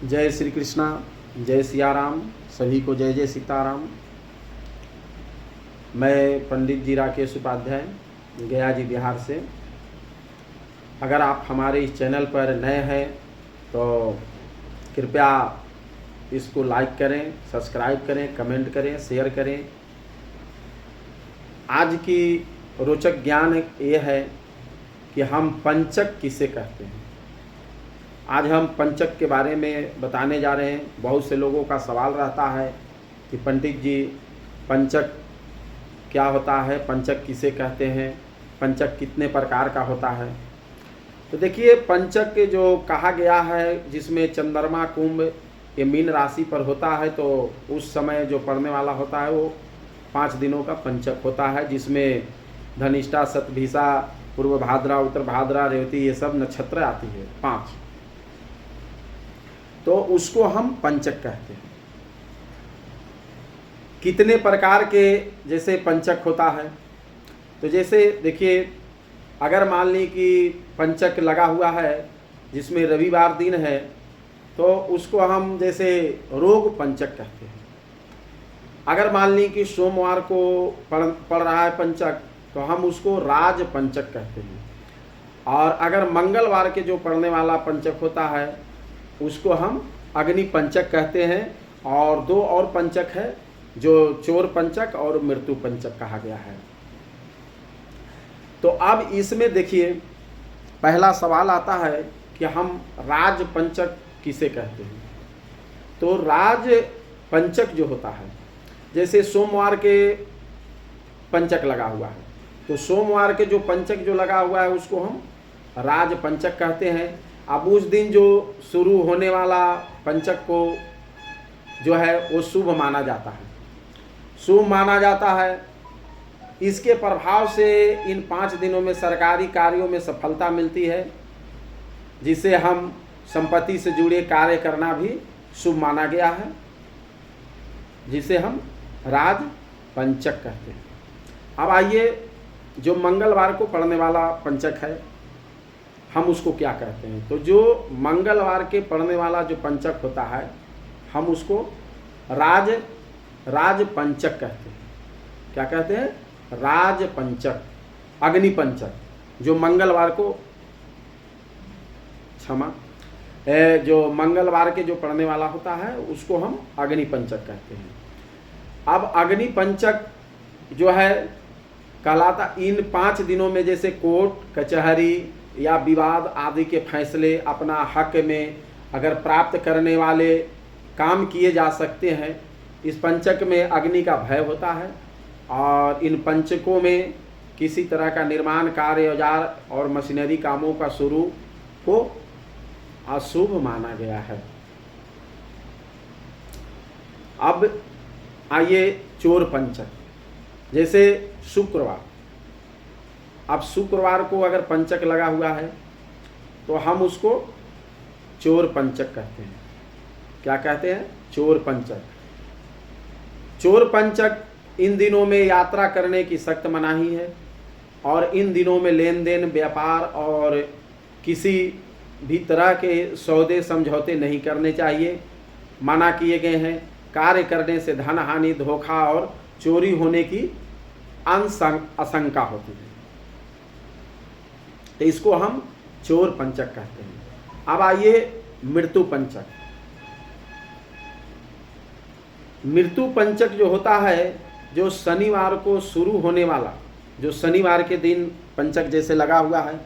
जय श्री कृष्णा, जय सिया राम, सभी को जय जय सीताराम। मैं पंडित जी राकेश उपाध्याय, गया जी बिहार से। अगर आप हमारे इस चैनल पर नए हैं तो कृपया इसको लाइक करें, सब्सक्राइब करें, कमेंट करें, शेयर करें। आज की रोचक ज्ञान ये है कि हम पंचक किसे कहते हैं। आज हम पंचक के बारे में बताने जा रहे हैं। बहुत से लोगों का सवाल रहता है कि पंडित जी पंचक क्या होता है, पंचक किसे कहते हैं, पंचक कितने प्रकार का होता है। तो देखिए, पंचक जो कहा गया है जिसमें चंद्रमा कुंभ ये मीन राशि पर होता है, तो उस समय जो पड़ने वाला होता है वो 5 दिनों का पंचक होता है, जिसमें धनिष्ठा, शतभिषा, पूर्व भाद्रा, उत्तर भाद्रा, रेवती ये सब नक्षत्र आती है 5। तो उसको हम पंचक कहते हैं। कितने प्रकार के जैसे पंचक होता है, तो जैसे देखिए, अगर मान ली कि पंचक लगा हुआ है जिसमें रविवार दिन है, तो उसको हम जैसे रोग पंचक कहते हैं। अगर मान ली कि सोमवार को पड़ रहा है पंचक, तो हम उसको राज पंचक कहते हैं। और अगर मंगलवार के जो पड़ने वाला पंचक होता है उसको हम अग्नि पंचक कहते हैं। और 2 और पंचक है जो चोर पंचक और मृत्यु पंचक कहा गया है। तो अब इसमें देखिए, पहला सवाल आता है कि हम राज पंचक किसे कहते हैं। तो राज पंचक जो होता है, जैसे सोमवार के पंचक लगा हुआ है, तो सोमवार के जो पंचक जो लगा हुआ है उसको हम राज पंचक कहते हैं। अब उस दिन जो शुरू होने वाला पंचक को जो है वो शुभ माना जाता है, शुभ माना जाता है। इसके प्रभाव से इन 5 दिनों में सरकारी कार्यों में सफलता मिलती है, जिसे हम संपत्ति से जुड़े कार्य करना भी शुभ माना गया है, जिसे हम राज पंचक कहते हैं। अब आइए, जो मंगलवार को पड़ने वाला पंचक है हम उसको क्या कहते हैं। तो जो मंगलवार के पड़ने वाला जो पंचक होता है हम उसको राज पंचक कहते हैं। क्या कहते हैं? राज पंचक, अग्नि पंचक। जो मंगलवार को जो मंगलवार के जो पड़ने वाला होता है उसको हम अग्नि पंचक कहते हैं। अब अग्नि पंचक जो है कहलाता इन 5 दिनों में, जैसे कोर्ट कचहरी या विवाद आदि के फैसले अपना हक में अगर प्राप्त करने वाले काम किए जा सकते हैं। इस पंचक में अग्नि का भय होता है और इन पंचकों में किसी तरह का निर्माण कार्य, औजार और मशीनरी कामों का शुरू को अशुभ माना गया है। अब आइए चोर पंचक, जैसे शुक्रवार। अब शुक्रवार को अगर पंचक लगा हुआ है तो हम उसको चोर पंचक कहते हैं। क्या कहते हैं? चोर पंचक। चोर पंचक इन दिनों में यात्रा करने की सख्त मनाही है और इन दिनों में लेन देन, व्यापार और किसी भी तरह के सौदे समझौते नहीं करने चाहिए, मना किए गए हैं। कार्य करने से धन हानि, धोखा और चोरी होने की आशंका होती है, तो इसको हम चोर पंचक कहते हैं। अब आइए मृत्यु पंचक। मृत्यु पंचक जो होता है, जो शनिवार को शुरू होने वाला, जो शनिवार के दिन पंचक जैसे लगा हुआ है,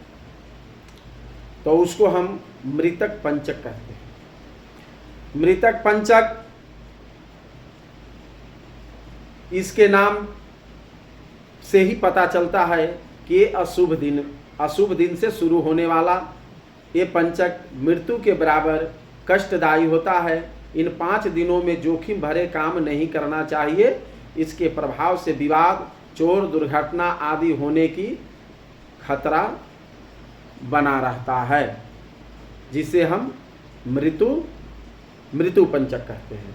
तो उसको हम मृतक पंचक कहते हैं। मृतक पंचक, इसके नाम से ही पता चलता है कि ये अशुभ दिन से शुरू होने वाला ये पंचक मृत्यु के बराबर कष्टदायी होता है। इन 5 दिनों में जोखिम भरे काम नहीं करना चाहिए। इसके प्रभाव से विवाद, चोर, दुर्घटना आदि होने की खतरा बना रहता है, जिसे हम मृत्यु पंचक कहते हैं।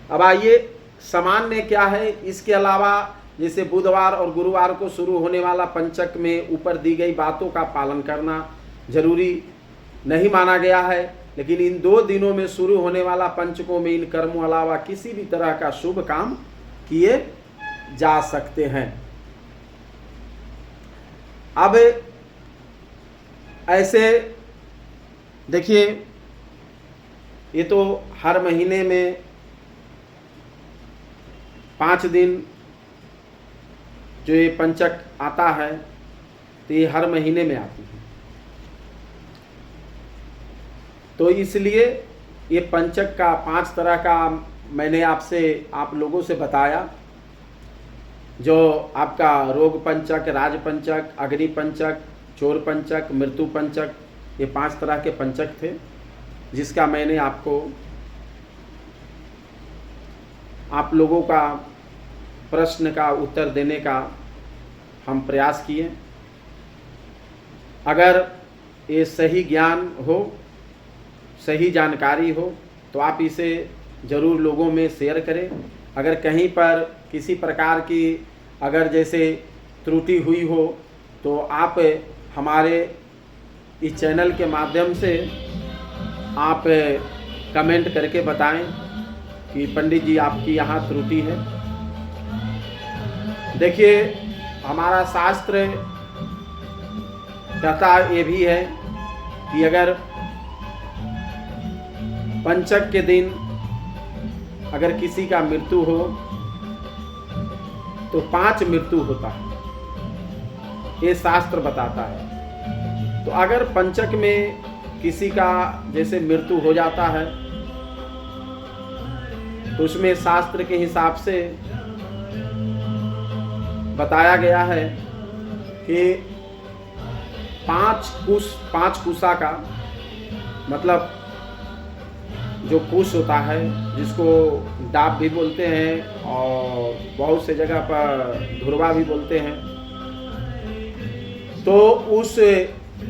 अब आइए, सामान्य क्या है। इसके अलावा जैसे बुधवार और गुरुवार को शुरू होने वाला पंचक में ऊपर दी गई बातों का पालन करना जरूरी नहीं माना गया है। लेकिन इन 2 दिनों में शुरू होने वाला पंचकों में इन कर्मों अलावा किसी भी तरह का शुभ काम किए जा सकते हैं। अब ऐसे देखिए, ये तो हर महीने में 5 दिन जो ये पंचक आता है, तो ये हर महीने में आती है। तो इसलिए ये पंचक का 5 तरह का मैंने आप लोगों से बताया, जो आपका रोग पंचक, राज पंचक, अग्नि पंचक, चोर पंचक, मृत्यु पंचक, ये 5 तरह के पंचक थे, जिसका मैंने आपको आप लोगों का प्रश्न का उत्तर देने का हम प्रयास किए। अगर ये सही ज्ञान हो, सही जानकारी हो, तो आप इसे ज़रूर लोगों में शेयर करें। अगर कहीं पर किसी प्रकार की अगर जैसे त्रुटि हुई हो, तो आप हमारे इस चैनल के माध्यम से आप कमेंट करके बताएं कि पंडित जी आपकी यहाँ त्रुटि है। देखिए, हमारा शास्त्र कहता ये भी है कि अगर पंचक के दिन अगर किसी का मृत्यु हो तो 5 मृत्यु होता है, ये शास्त्र बताता है। तो अगर पंचक में किसी का जैसे मृत्यु हो जाता है, तो उसमें शास्त्र के हिसाब से बताया गया है कि 5 कुशा का मतलब जो कुश होता है, जिसको डाब भी बोलते हैं और बहुत से जगह पर धुरवा भी बोलते हैं, तो उस